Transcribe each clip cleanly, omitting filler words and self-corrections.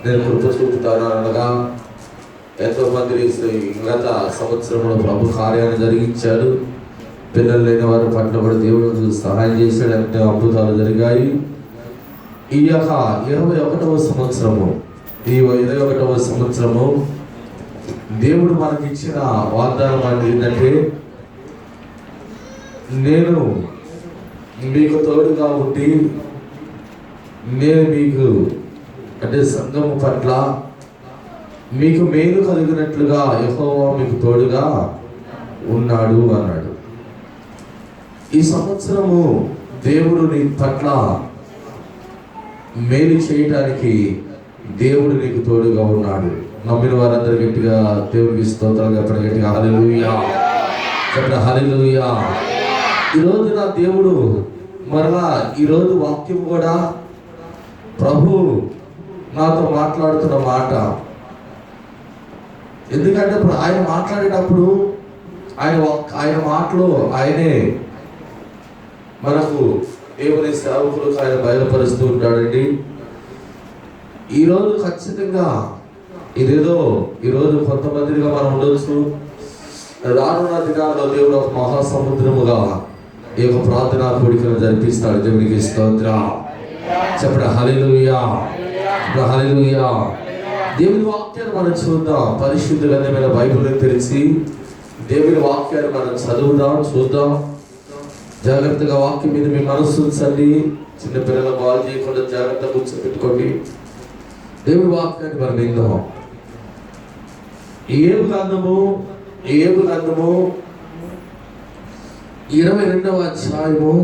నేను కృప చూపుతాను అనగా ఎంతోమంది గత సంవత్సరంలో ప్రభు కార్యాన్ని జరిగించాడు. పిల్లలు లేని వారి పట్ల కూడా దేవుడు సహాయం చేశాడు. అంటే అద్భుతాలు జరిగాయి. ఈ యొక్క 21వ సంవత్సరము, ఈ 21వ సంవత్సరము దేవుడు మనకి ఇచ్చిన వాగ్దానం అనేది ఏంటంటే, నేను మీకు తోడుగా ఉండి నేను మీకు అంటే సంఘము పట్ల మీకు మేలు కలిగినట్లుగా యెహోవా మీకు తోడుగా ఉన్నాడు అన్నాడు. ఈ సంవత్సరము దేవుడు నీ పట్ల మేలు చేయటానికి దేవుడు నీకు తోడుగా ఉన్నాడు. నమ్మిన వారందరూ గట్టిగా దేవుడికి స్తోత్రాలు చెప్పండి. గట్టిగా హల్లెలూయా చెప్పండి. హల్లెలూయా. ఈరోజు నా దేవుడు మరలా ఈరోజు వాక్యం కూడా ప్రభు నాతో మాట్లాడుతున్న మాట. ఎందుకంటే ఆయన మాట్లాడేటప్పుడు ఆయన మాటలో ఆయనే మనకు దేవుని సేవకులకు ఆయన బయలుపరుస్తూ ఉంటాడండి. ఈరోజు ఖచ్చితంగా ఇదేదో ఈరోజు కొంతమందిగా మనం ఉండొచ్చు. రానున్న దినాల్లో దేవుడు ఒక మహాసముద్రముగా ఈ యొక్క ప్రార్థనా కోడికను జరిపిస్తాడు. దేవునికి స్తోత్రం చెప్పండి. హల్లెలూయా హల్లెలూయా. దేవుని వాక్యాన్ని మనం చూద్దాం. పరిశుద్ధ గ్రంథమైన బైబిల్ని తెరిచి దేవుని వాక్యాన్ని మనం చదువుదాం, చూద్దాం. జాగ్రత్తగా వాక్యం మీద మీ మనస్సు ఉంచండి. చిన్నపిల్లల బాగు చేయకుండా జాగ్రత్తగా కూర్చోబెట్టుకోండి. దేవుని వాక్యాన్ని మనం విందాం. ఏబు గ్రంథము 22వ అధ్యాయము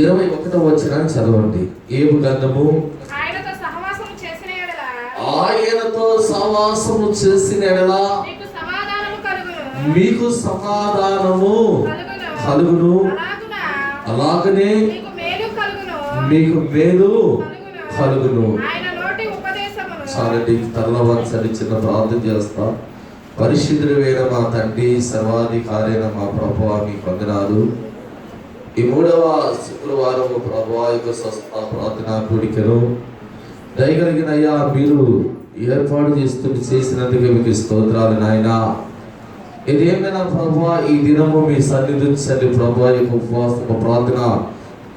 21వ వచనాన్ని చదవండి. ఏబు గ్రంథము ఆయనతో సహవాసము చేసిన ఎడల మీకు సమాధానము కలుగును, అలాగనే మీకు మేలు కలుగును. చాలండి, తరలవచ్చని చిన్న ప్రార్థన చేస్తా. పరిశుద్ధుడైన మా తండ్రి, సర్వాధికారైన మా ప్రభువా, మీకు వందనాలు. ఈ 3వ శుక్రవారం ప్రభువా యొక్క స్వస్థ ప్రార్థనా కూడికను దయగలిగిన అయ్యా మీరు ఏర్పాటు చేసినందుకు మీకు స్తోత్రాలు నాయనా. ఇదేమైనా ప్రభువా ఈ దినము మీ సన్నిధించండి ప్రభువా. యొక్క ఉపవాస ప్రార్థన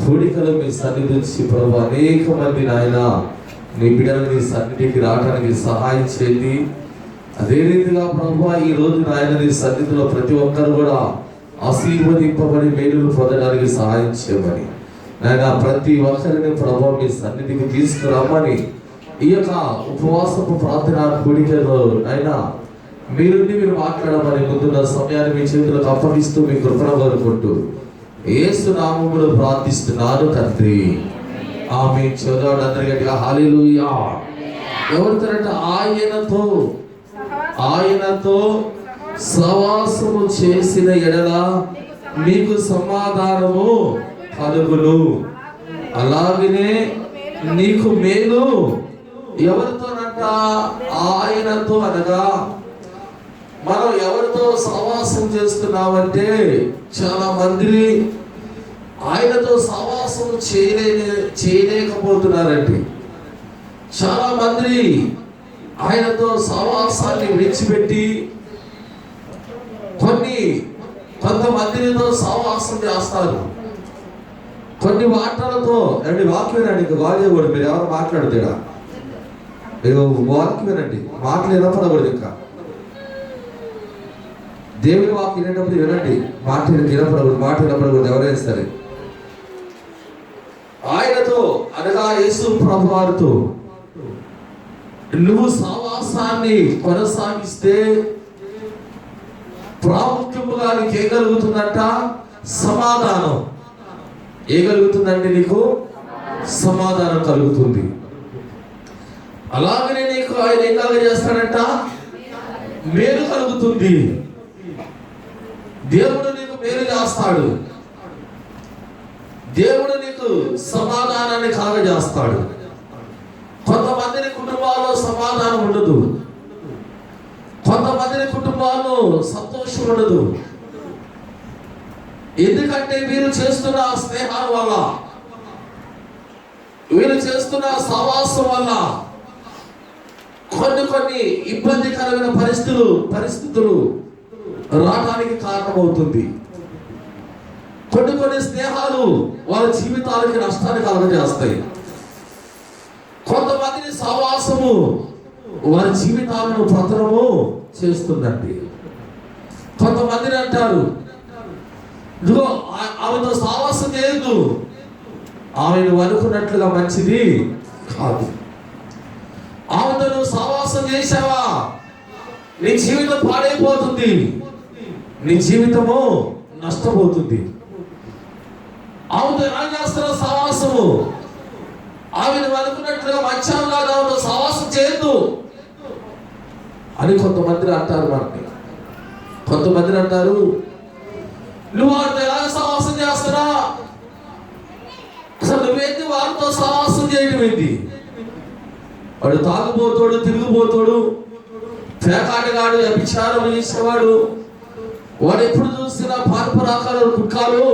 కూడికలు మీ సన్నిధించి ప్రభు అనేక మంది నాయన నీ బిడ్డలు నీ సన్నిధికి రావడానికి సహాయం చేయండి. అదే రీతిగా ప్రభువా ఈ రోజు నాయన నీ సన్నిధిలో ప్రతి ఒక్కరు కూడా ఆశీర్వదింపబడి మేలులు పొందడానికి సహాయం చేయమని నాయన ప్రతి ఒక్కరిని ప్రభువా మీ సన్నిధికి తీసుకురమ్మని ఈ యొక్క ఉపవాసపు ప్రార్థన కూడికలో అయినా మీరు మాట్లాడమని ముందున్న సమయాన్ని మీ చేతులకు అప్పగిస్తూ మీ కృపణ కోరుకుంటూ యేసు నామములో ప్రార్థిస్తున్నాను తండ్రి, ఆమేన్. చదవండి అందరూ గట్టిగా హల్లెలూయా. ఎవరితోనంట? ఆయనతో సహవాసము చేసిన ఎడల మీకు సమాధానము కలుగును, అలాగనే నీకు మేలు. ఎవరితోనంట? ఆయనతో అనగా మనం ఎవరితో సహవాసం చేస్తున్నామంటే చాలా మంది ఆయనతో సహవాసం చేయలేకపోతున్నారండి. చాలా మంది ఆయనతో సహవాసాన్ని విడిచిపెట్టి కొంతమందితో సహవాసం చేస్తారు. కొన్ని మాటలతో అండి వాక్యం వినండి. ఇంకా బాగేయకూడదు. మీరు ఎవరు మాట్లాడుతాడా? మీరు వాక్యం వినండి. మాటలు వినపడకూడదు. ఇంకా దేవుని వాక్యం వినేటప్పుడు వినండి. మాట వినపడకూడదు. ఎవరైనా సరే ఆయనతో అనగా యేసు ప్రభు వారితో నువ్వు సహవాసాన్ని కొనసాగిస్తే ప్రాముఖ్యముగా నీకు ఏం కలుగుతుందంట? సమాధానం. ఏం కలుగుతుందంటే నీకు సమాధానం కలుగుతుంది. అలాగనే నీకు ఆయన ఏం కలుగజేస్తాడంట? మేలు కలుగుతుంది. దేవుడు నీకు మేలు చేస్తాడు. దేవుడు నీకు సమాధానాన్ని కలుగజేస్తాడు. కొంతమంది కుటుంబాల్లో సమాధానం ఉండదు. కొంతమంది కుటుంబాల్లో సంతోషం ఉండదు. ఎందుకంటే వీరు చేస్తున్న స్నేహాల వల్ల, వీరు చేస్తున్న సహవాసం వల్ల కొన్ని ఇబ్బందికరమైన పరిస్థితులు రావడానికి కారణమవుతుంది. కొన్ని స్నేహాలు వాళ్ళ జీవితాలకి నష్టాన్ని కలుగజేస్తాయి. కొంతమందిని సహవాసము వారి జీవితాలను పతనము చేస్తుందండి. కొంతమందిని అంటారు, ఇదిగో ఆమెతో సహవాసం చేయదు, ఆమెను అనుకున్నట్లుగా మంచిది కాదు. ఆమెతో నువ్వు సహవాసం చేశావా నీ జీవితం పాడైపోతుంది, నీ జీవితము నష్టపోతుంది. ఆమెతో ఎలా చేస్తున్నావు సహవాసము, ఆమెను అనుకున్నట్లుగా మంచాం కాదు, ఆమెతో సహవాసం చేయొద్దు అని కొంతమంది అంటారు. మనకి కొంతమంది అంటారు, నువ్వు వారితో ఎలా సహవాసం చేస్తున్నా, అసలు నువ్వేంటి వారితో సహవాసం చేయడం ఏంటి? వాడు తాగుబోతాడు, తిరిగిపోతాడు, పేకాటగాడు, అభిచారం చేసేవాడు, వాడు ఎప్పుడు చూసినా పార్పరాకాలు కుక్కాలు,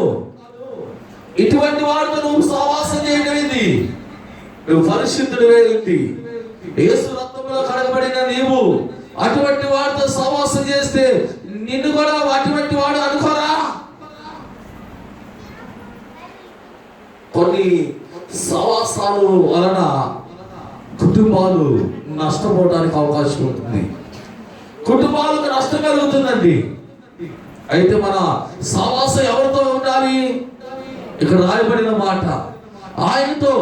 ఇటువంటి వాడితో నువ్వు సహవాసం చేయడం ఏంటి? నువ్వు పరిశుద్ధుడు ఏంటి? యేసు రక్తంలో కడగబడిన నీవు అటువంటి వాడితో సహవాసం చేస్తే నిన్ను కూడా అటువంటి వాడు అనుకోరా? కొన్ని సహవాసాలు వలన కుటుంబాలు నష్టపోవడానికి అవకాశం ఉంటుంది, కుటుంబాలకు నష్టం కలుగుతుందండి. అయితే మన సహవాసం ఎవరితో ఉండాలి? ఇక్కడ రాయబడిన మాట, ఆయనతో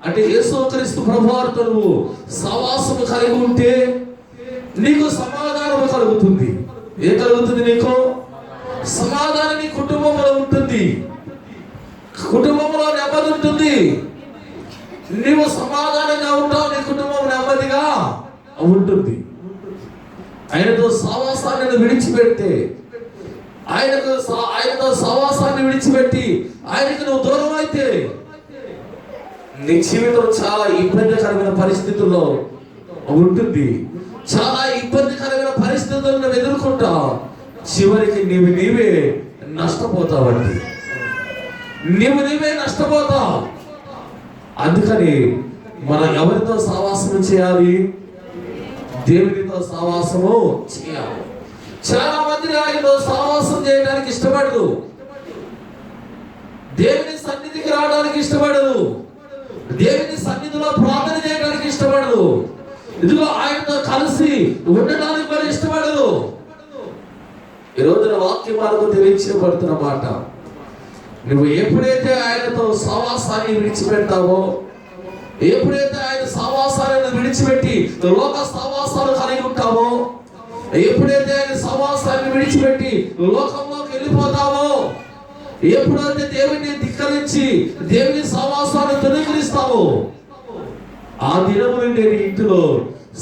అంటే యేసుక్రీస్తు ప్రభువారితో నువ్వు సహవాసము కలిగి ఉంటే నీకు సమాధానము కలుగుతుంది. ఏం కలుగుతుంది? నీకు సమాధానం నీ కుటుంబంలో ఉంటుంది, కుటుంబంలో నెమ్మది ఉంటుంది. నీవు సమాధానంగా ఉంటావు, నీ కుటుంబం నెమ్మదిగా ఉంటుంది. ఆయనతో సహవాసాన్ని విడిచిపెడితే, ఆయనతో సహవాసాన్ని విడిచిపెట్టి ఆయనకు నువ్వు దూరం అయితే నీ జీవితం చాలా ఇబ్బందికరమైన పరిస్థితుల్లో ఉంటుంది. చాలా ఇబ్బందికరమైన పరిస్థితులను ఎదుర్కొంటావు. చివరికి నీవే నష్టపోతావండి, నీవే నష్టపోతావు. అందుకని మనం ఎవరితో సహవాసము చేయాలి? దేవునితో సహవాసము చేయాలి. చాలా మంది ఆయనతో సహవాసం చేయడానికి ఇష్టపడదు, దేవుని సన్నిధికి రావడానికి ఇష్టపడదు, దేవుని సన్నిధిలో ప్రార్థన చేయడానికి ఇష్టపడదు, ఇదిగో ఆయనతో కలిసి ఉండడానికి కూడా ఇష్టపడదు. ఈ రోజున వాక్యం మనకు తెలియచేయబడుతున్న మాట, నువ్వు ఎప్పుడైతే ఆయనతో సహవాసాన్ని విడిచిపెడతావో, ఎప్పుడైతే ఆయన సహవాసాలను విడిచిపెట్టి లోక సహవాసాలు కలిగి ఉంటావో, ఎప్పుడైతే ఆయన సహవాసాన్ని విడిచిపెట్టి లోకంలోకి వెళ్ళిపోతావో, ఎప్పుడైతే దేవుని ధిక్కరించి దేవుని సహవాసాన్ని తొలగిస్తావో, ఆ దినము నుండి నీ ఇంటిలో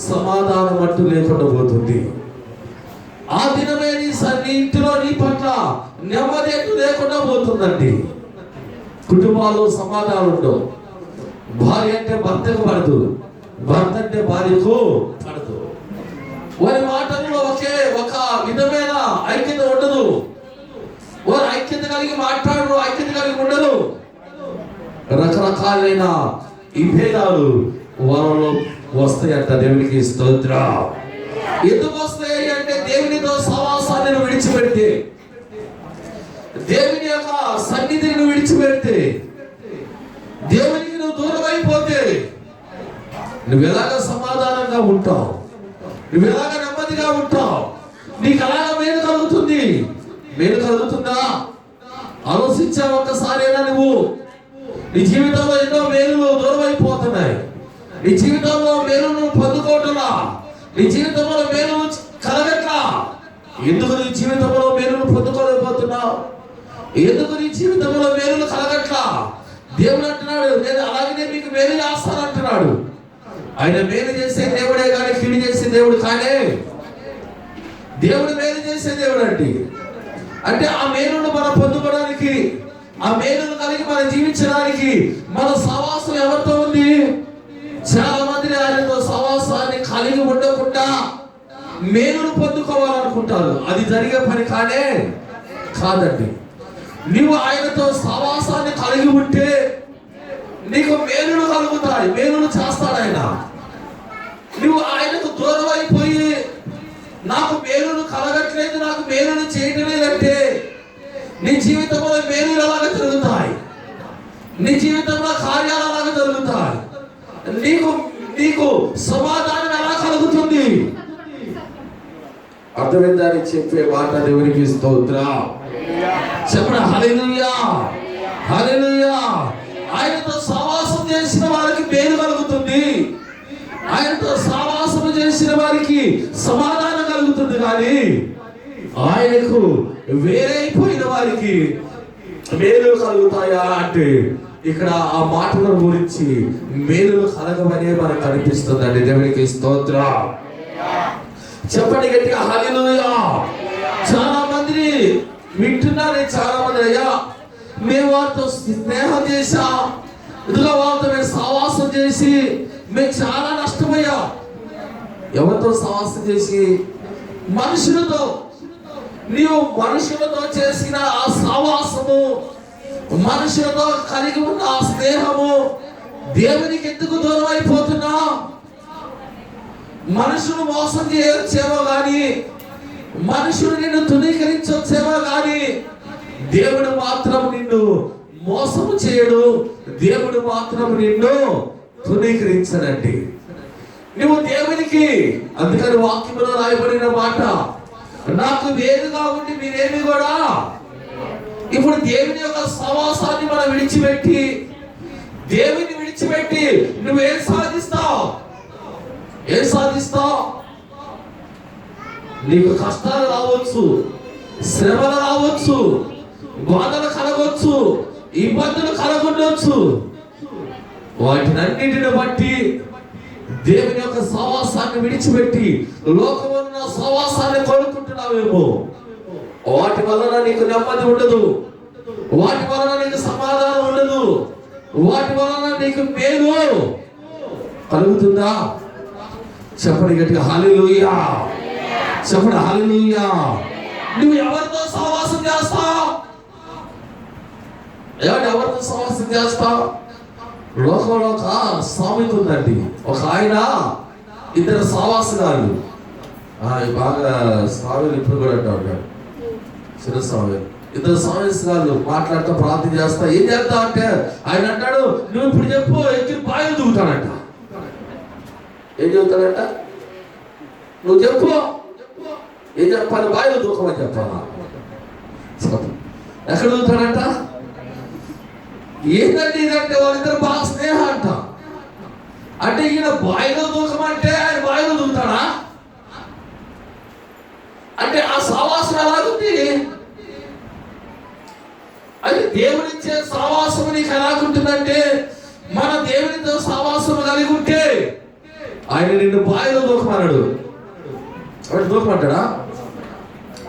సమాధానం అంటూ లేకుండా పోతుంది. ఆ దినమే నీ ఇంటిలో నీ పట్ల నెమ్మది లేకుండా పోతుందండి. కుటుంబాల్లో సమాధానం ఉండవు. భార్య అంటే భర్తకు పడదు, భర్త అంటే భార్యకు పడదు. వారి మాటల్లో ఒక విధమైన ఐక్యత ఉండదు. వారు ఐక్యత కలిగి మాట్లాడరు, ఐక్యత కలిగి ఉండరు. రకరకాలైన ఈ భేదాలు వారిలో వస్తాయంట. దేవునికి స్తోత్రం. ఎందుకు వస్తాయి అంటే దేవునితో సహవాసాన్ని విడిచిపెడితే, దేవుని యొక్క సన్నిధిని విడిచిపెడితే, దేవునికి నువ్వు దూరం అయిపోతే నువ్వు ఎలాగ సమాధానంగా ఉంటావు, నువ్వు ఎలాగ నెమ్మదిగా ఉంటావు, నీకు అలాగ మేలు కలుగుతుంది. మేలు కలుగుతుందా? ఆలోచించా ఒక్కసారైనా. నువ్వు నీ జీవితంలో ఎన్నో మేలులు దూరం అయిపోతున్నాయి. నీ జీవితంలో మేలును పొందుకోవట్లా, నీ జీవితంలో మేలును కలగట్లా. ఎందుకు నీ జీవితంలో మేలును పొందుకోలేకపోతున్నావు? ఎందుకు నీ జీవితంలో మేలును కలగట్లా? దేవుడు అంటున్నాడు, నేను అలాగనే మీకు మేలు చేస్తానంటున్నాడు. ఆయన మేలు చేసే దేవుడే కానీ కీడు చేసే దేవుడు కానే. దేవుడు మేలు చేసే దేవుడు అంటే ఆ మేలును మనం పొందుకోవడానికి, ఆ మేలును కలిగి మనం జీవించడానికి మన సహవాసం ఎవరితో ఉంది? చాలా మంది ఆయనతో సహవాసాన్ని కలిగి ఉండకుండా మేలును పొందుకోవాలనుకుంటారు. అది జరిగే పని కాదండి. నువ్వు ఆయనతో సహవాసాన్ని కలిగి ఉంటే నీకు మేలులు కలుగుతాయి, మేలులు చేస్తాడు ఆయన. నువ్వు ఆయనకు దూరం నాకు మేలును కలగట్లేదు, నాకు మేలును చేయటం లేదంటే నీ జీవితంలో మేలులు అలాగే జరుగుతాయి, నీ జీవితంలో కార్యాలు అలాగే జరుగుతాయి, నీకు సమాధానం ఎలా కలుగుతుంది? అర్థమైందని చెప్పే మాట దేవునికి స్తోత్రం. చెప్పండి హల్లెలూయా, హల్లెలూయా. ఆయనతో సహవాసం చేసిన వారికి మేలు కలుగుతుంది, ఆయనతో సహవాసం చేసిన వారికి సమాధానం కలుగుతుంది. కానీ ఆయనకు వేరైపోయిన వారికి మేలు కలుగుతాయా అంటే ఇక్కడ ఆ మాటల గురించి మేలులు కలగవనే మనకు కనిపిస్తుందండి. దేవునికి స్తోత్రం. చెప్పండి గట్టిగా హల్లెలూయా. చాలా మందిని వింటున్నారు, చాలా మంది అయ్యా మేము వారితో స్నేహం చేశా, ఇదిగో వాళ్ళతో మేము సహవాసం చేసి మేము చాలా నష్టపోయా. ఎవరితో సహవాసం చేసి? మనుషులతో. నీవు మనుషులతో చేసిన ఆ సహవాసము, మనుషులతో కలిగి ఉన్న ఆ స్నేహము దేవునికి ఎందుకు దూరం అయిపోతున్నా? మనుషులు మోసం చేయొచ్చేమో కానీ, మనుషులు నిన్ను తునీకరించొచ్చేమో కానీ దేవుడు మాత్రం నిన్ను మోసము చేయడు, దేవుడు మాత్రం నిన్ను తునీకరించడండి. నువ్వు దేవునికి, అందుకని వాక్యంలో రాయబడిన మాట, నాకు వేరుగా ఉండి మీరేమి కూడా. ఇప్పుడు దేవుని యొక్క సహవాసాన్ని మనం విడిచిపెట్టి, దేవుని విడిచిపెట్టి నువ్వేం సాధిస్తావు? ఏం సాధిస్తావు? నీకు కష్టాలు రావచ్చు, శ్రమలు రావచ్చు, బాధలు కలగవచ్చు, ఇబ్బందులు కలగొండొచ్చు. వాటినన్నిటిని బట్టి దేవుని యొక్క సహవాసాన్ని విడిచిపెట్టి లోకమున్న సహవాసాన్ని కోరుకుంటున్నావేమో. వాటి వలన నీకు నెమ్మది ఉండదు, వాటి వలన నీకు సమాధానం ఉండదు, వాటి వలన నీకు మేలు కలుగుతుందా? చెప్పండి గట్టిగా హల్లెలూయా, చెప్పండి హల్లెలూయా. నువ్వు ఎవరితో సహవాసం చేస్తావు? ఎవరితో సహవాసం చేస్తావు? లోకంలో ఒక సామెత ఉందండి. ఒక ఆయన ఇద్దరు సహవాసగాళ్ళు, బాగా స్వామిలు ఇప్పుడు కూడా అంటూ ఉంటాడు, చిన్న స్వామి. ఇద్దరు సహవాసగాళ్ళు మాట్లాడుతూ ప్రార్థన చేస్తా, ఏం చేస్తా అంటే ఆయన అంటాడు, నువ్వు ఇప్పుడు చెప్పు, ఎక్కి బాయిలు దిగుతాడంట. ఏం చెబుతాడంట? నువ్వు చెప్పు, ఏం చెప్పాలి? బాయిలు దూకమని చెప్పాలా? ఎక్కడ దూకుతాడంట? ఏంటంటే ఇదంటే వాళ్ళిద్దరు బాగా స్నేహం అంట. అంటే ఈయన బాయిలో దూకమంటే ఆయన బాయిలో దూకుతాడా? అంటే ఆ సహవాసం ఎలాగుంది? అది దేవునిచ్చే సహవాసం నీకు ఎలాగుంటుందంటే, మన దేవునితో సహవాసం కలిగి ఉంటే ఆయన నిన్ను బాయిలో దూకమన్నాడు. ఆయన దూకమంటాడా?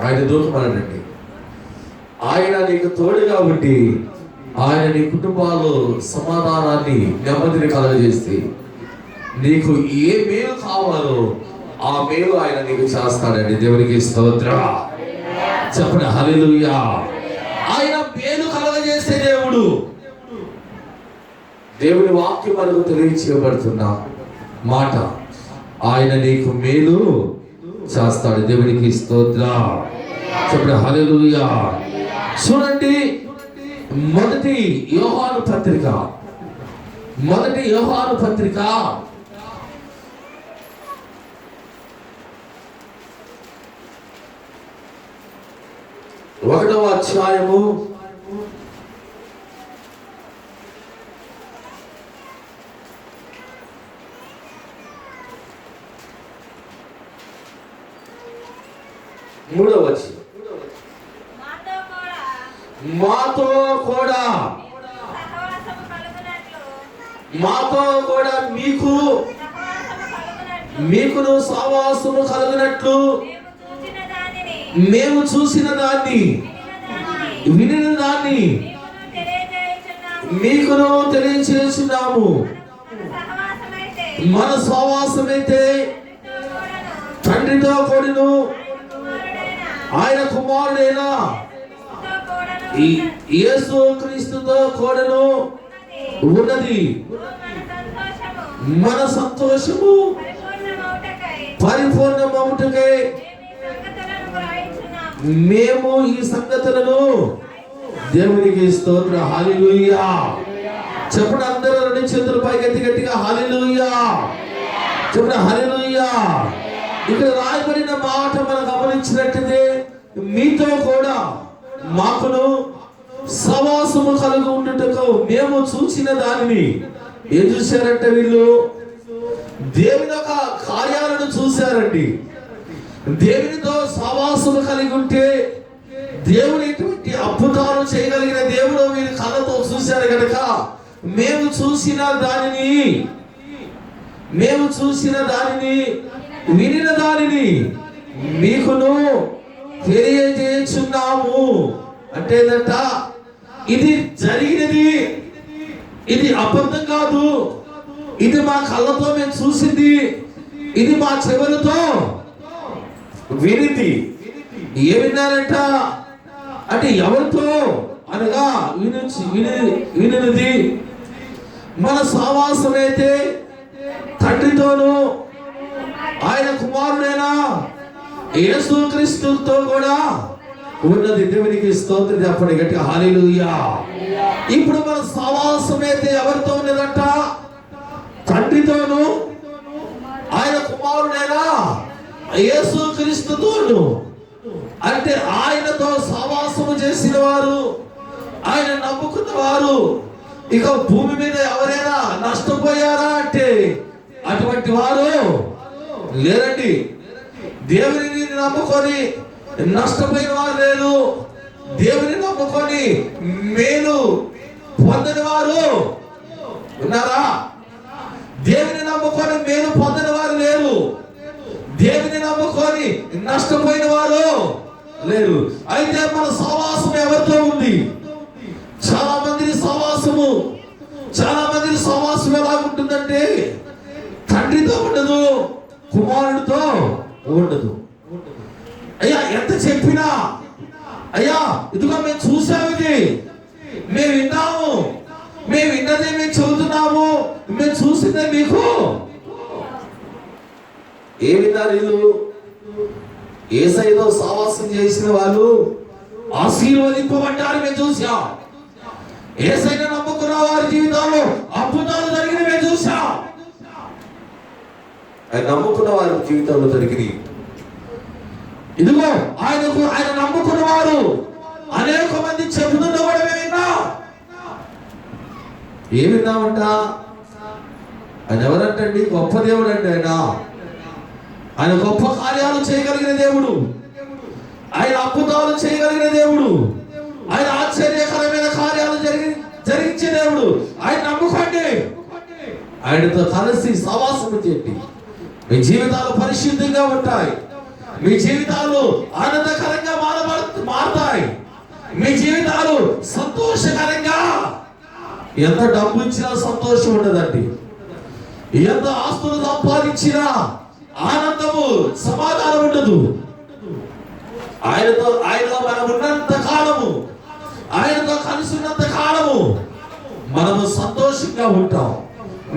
ఆయన దూకమన్నాడండి. ఆయన నీకు తోడుగా ఉండి ఆయన నీ కుటుంబాల్లో సమాధానాన్ని, నెమ్మదిని కలగజేస్తే నీకు ఏ మేలు కావాలో ఆ మేలు ఆయన నీకు చేస్తాడండి. దేవునికి స్తోత్రం. చెప్పండి హల్లెలూయా. ఆయన మేలు కలగజేసే దేవుడు. దేవుని వాక్యం మనకు తెలియచేయబడుతున్న మాట, ఆయన నీకు మేలు చేస్తాడు. దేవునికి స్తోత్రం. చెప్పండి హల్లెలూయా. చూడండి, మొదటి యోహాను పత్రిక 1వ అధ్యాయము 3వ వచనం, మాతో కూడా మీకును సహవాసము కలుగునట్లు మేము చూసిన దాన్ని, వినిన దాన్ని మీకును తెలియజేస్తున్నాము. మన సహవాసమైతే తండ్రితో కూడిను ఆయన కుమారుడైన యేసు క్రీస్తుతో కూడను ఉన్నది. మన సంతోషము పరిపూర్ణమవుటకై మేము ఈ సంగతులను దేవునికి స్తోత్రం. హల్లెలూయా. చెప్పండి అందరూ రెండు చేతుల పైకి గట్టిగా హల్లెలూయా చెప్పండి. హల్లెలూయా. ఇక్కడ రాయబడిన మాట మనం గమనించినట్లయితే మీతో కూడా మాకును సవాసము కలిగి ఉండుటకు మేము చూసిన దానిని ఏం చూశారంటే వీళ్ళు దేవుని యొక్క కార్యాలను చూశారండి. దేవునితో సవాసము కలిగి ఉంటే దేవుని ఎటువంటి అద్భుతాలు చేయగలిగిన దేవుడు వీరి కళ్ళతో చూశారు కనుక మేము చూసిన దానిని వినిన దానిని మీకును తెలియజేస్తున్నాము. అంటే ఇది జరిగినది, ఇది అబద్ధం కాదు, ఇది మా కళ్ళతో మేము చూసింది, ఇది మా చెవులతో వినిది. ఏ విన్నారంట అంటే ఎవరితో అనగా వినినది మన సహవాసం అయితే తండ్రితోను ఆయన కుమారుడైన యేసుక్రీస్తుతో కూడా ఉన్నది. దేవునికి స్తోత్రం చెప్పండి గట్టిగా హల్లెలూయా. ఇప్పుడు మన సహవాసం అయితే ఎవరితో ఉన్నదంట? తండ్రితోను ఆయన కుమారుడైన యేసుక్రీస్తుతోను. అంటే ఆయనతో సహవాసము చేసిన వారు, ఆయన నమ్ముకున్న వారు ఇక భూమి మీద ఎవరైనా నష్టపోయారా అంటే అటువంటి వారు లేరండి. దేవుని నమ్ముకొని నష్టపోయిన వారు లేరు, దేవుని నమ్ముకొని మేలు పొందని వారు ఉన్నారా? దేవుని నమ్ముకొని మేలు పొందని వారు లేరు, దేవుని నమ్ముకొని నష్టపోయిన వారు లేరు. అయితే మన సహవాసం ఎవరితో ఉంది? చాలా మంది సహవాసం ఎలా ఉంటుందంటే తండ్రితో ఉండదు, కుమారుడితో ఉండదు. అయ్యా ఎంత చెప్పినా అయ్యా ఇదిగో మేము చూసాము, ఇది మేము విన్నాము, మేము విన్నదే మేము చెబుతున్నాము, మేము చూసిందే మీకు. ఏ విన్నారు వీళ్ళు? యేసయ్యతో సహవాసం చేసిన వాళ్ళు ఆశీర్వదింపబడ్డారు మేము చూసాం. యేసయ్యను నమ్ముకున్న వారి జీవితాల్లో అద్భుతాలు జరిగిన మేము చూసాం. ఆయన నమ్ముకున్న వారి జీవితంలో జరిగినాయి. ఇదిగో ఆయన నమ్ముకున్న వారు అనేక మంది చెబుతున్న కూడా మేము విన్నాం. ఏం విన్నామంట? ఆయన ఎవరంటండి? గొప్ప దేవుడు అండి. ఆయన గొప్ప కార్యాలు చేయగలిగిన దేవుడు, ఆయన అద్భుతాలు చేయగలిగిన దేవుడు, ఆయన ఆశ్చర్యకరమైన కార్యాలు జరిగించే దేవుడు. ఆయన నమ్ముకోండి, ఆయనతో కలిసి సహవాసం చేయండి. మీ జీవితాలు పరిశుద్ధంగా ఉంటాయి, మీ జీవితాలు ఆనందకరంగా మారతాయి, మీ జీవితాలు సంతోషకరంగా. ఎంత డబ్బు ఇచ్చినా సంతోషం ఉండదండి, ఎంత ఆస్తులు సంపాదించినా ఆనందము సమాధానం ఉండదు. ఆయనతో మనం ఉన్నంత కాలము, ఆయనతో కలిసి ఉన్నంత కాలము మనము సంతోషంగా ఉంటాం,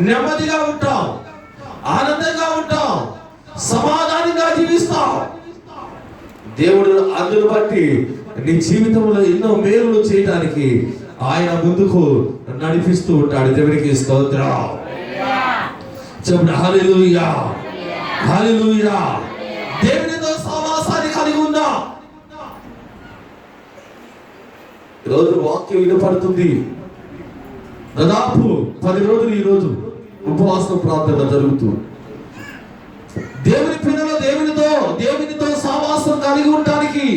నెమ్మదిగా ఉంటాం, ఆనందంగా ఉంటాం, సమాధానంగా జీవిస్తాం. దేవుడు అందును బట్టి నీ జీవితంలో ఎన్నో మేలులు చేయడానికి ఆయన ముందుకు నడిపిస్తూ ఉంటాడు. దేవునికి స్తోత్రం చెప్పండి. హల్లెలూయా హల్లెలూయా. దేవునితో సహవాసాన్ని కలిగి ఉందా? ఈరోజు వాక్యం వినపడుతుంది. దాదాపు 10 రోజులు ఈరోజు ఉపవాస ప్రార్థన జరుగుతూ దేవుని పిల్లలు దేవునితో సహవాసం కలిగి ఉండడానికి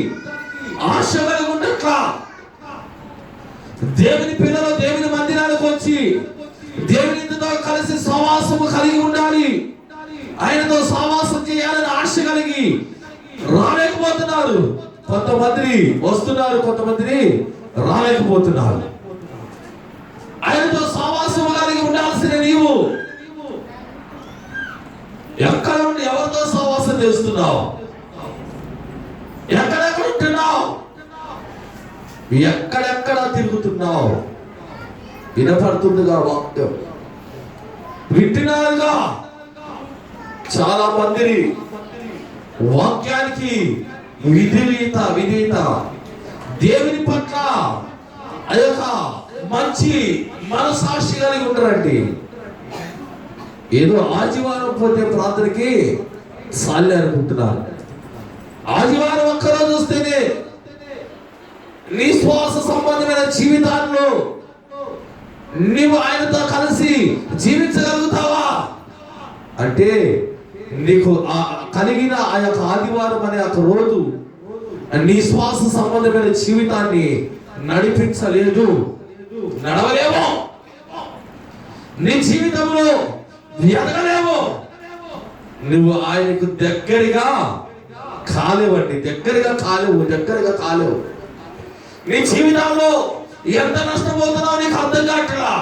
ఆశ కలిగి ఉండట్లా. దేవుని పిల్లలు దేవుని మందిరానికి వచ్చి దేవునితో కలిసి సహవాసము కలిగి ఉండాలి, ఆయనతో సహవాసం చేయాలని ఆశ కలిగి రాలేకపోతున్నారు. కొంతమంది వస్తున్నారు, కొంతమంది రాలేకపోతున్నారు. ఆయనతో సహవాసం కలిగి ఉండాల్సిన నీవు ఎక్కడ ఉండి ఎవరితో సహవాసం చేస్తున్నావు? ఎక్కడెక్కడ ఉంటున్నావు? ఎక్కడెక్కడ తిరుగుతున్నావు? వినపడుతుందిగా వాక్యం, వింటున్నారుగా. చాలా మంది వాక్యానికి విధేయత దేవుని పట్ల ఆ యొక్క మంచి మనసాక్షి కలిగి ఉంటారండి. ఏదో ఆదివారం పోతే ప్రార్థనకి సాలే అనుకుంటున్నారు. ఆదివారం ఒక్కరోజు వస్తేనే నీ శ్వాస సంబంధమైన జీవితాల్లో నీవు ఆయనతో కలిసి జీవించగలుగుతావా అంటే నీకు కలిగిన ఆ యొక్క ఆదివారం అనే ఒక రోజు నీ శ్వాస సంబంధమైన జీవితాన్ని నడిపించలేదు, నడవలేమో, నీ జీవితంలో ఎదగలేమో, నువ్వు ఆయనకు దగ్గరగా కాలేవు. నీ జీవితంలో ఎంత నష్టపోతున్నావు నీకు అర్థం కావట్లా.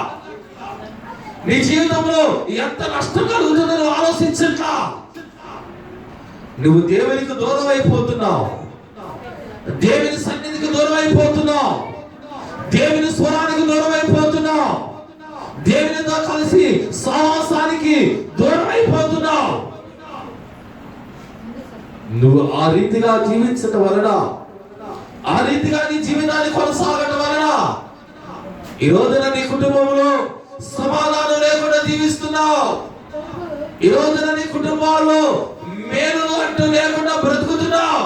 నీ జీవితంలో ఎంత నష్టం కలుగుతుందో నువ్వు ఆలోచించట్లా. నువ్వు దేవునికి దూరం అయిపోతున్నావు, దేవుని సన్నిధికి దూరం అయిపోతున్నావు, దేవుని స్వరానికి దూరం అయిపోతున్నావు, దేవునితో కలిసి సహవాసానికి దూరం అయిపోతున్నావు. నువ్వు ఆ రీతిగా జీవించటం వలన, ఆ రీతిగా నీ జీవితాన్ని కొనసాగటం వలన ఈ రోజున నీ కుటుంబంలో సమాధానం లేకుండా జీవిస్తున్నావు. ఈ రోజున నీ కుటుంబాల్లో మేలు అంటూ లేకుండా బ్రతుకుతున్నావు.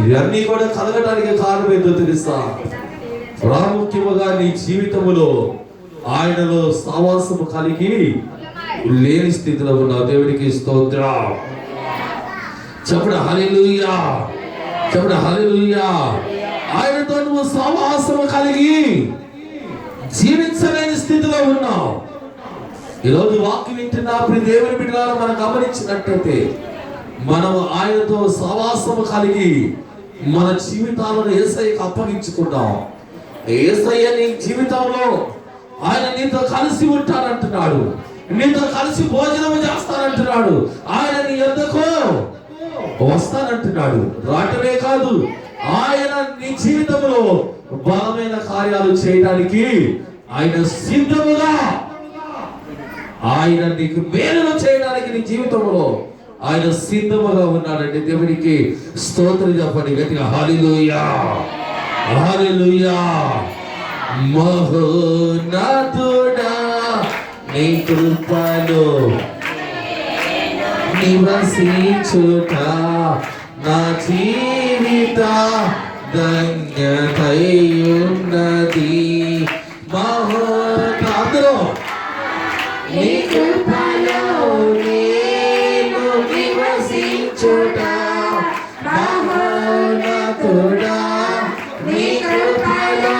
ఇవన్నీ కూడా కలగటానికి కారణం ఏంటో తెలుసా? ప్రాముఖ్యముగా నీ జీవితంలో ఆయనలో సహవాసము కలిగి లేని స్థితిలో ఉన్నావు. దేవుడికి స్తోత్రం. చెప్పండి హల్లెలూయా, చెప్పండి హల్లెలూయా. ఆయనతో నువ్వు సహవాసము కలిగి జీవించలేని స్థితిలో ఉన్నావు. ఈరోజు వాక్యం వింటున్నా ప్రియ దేవుని బిడ్డలారా, మనం గమనించినట్లయితే మనం ఆయనతో సహవాసము కలిగి మన జీవితాలను యేసయ్యకు అప్పగించుకుంటాం. యేసయ్య నీ జీవితంలో ఆయన నీతో కలిసి ఉంటానంటున్నాడు, నీతో కలిసి భోజనం చేస్తానంటున్నాడు, ఆయన నీ యొద్దకు వస్తానంటున్నాడు. రావటమే కాదు, ఆయన నీ జీవితంలో బలమైన కార్యాలు చేయడానికి ఆయన సిద్ధముగా, ఆయన నీకు మేలు చేయడానికి నీ జీవితంలో ఆయన సిద్ధముగా ఉన్నాడండి. దేవునికి స్తోత్రం చెప్పండి గట్టిగా హల్లెలూయా, హల్లెలూయా. మహోన్నతుడా నీ కృపలో నివసించుట నా జీవిత ధన్యతయున్నది. మహోన్నతుడు నీ కృపలో నేను నివసించుట, మహోన్నతుడా నీ కృపలో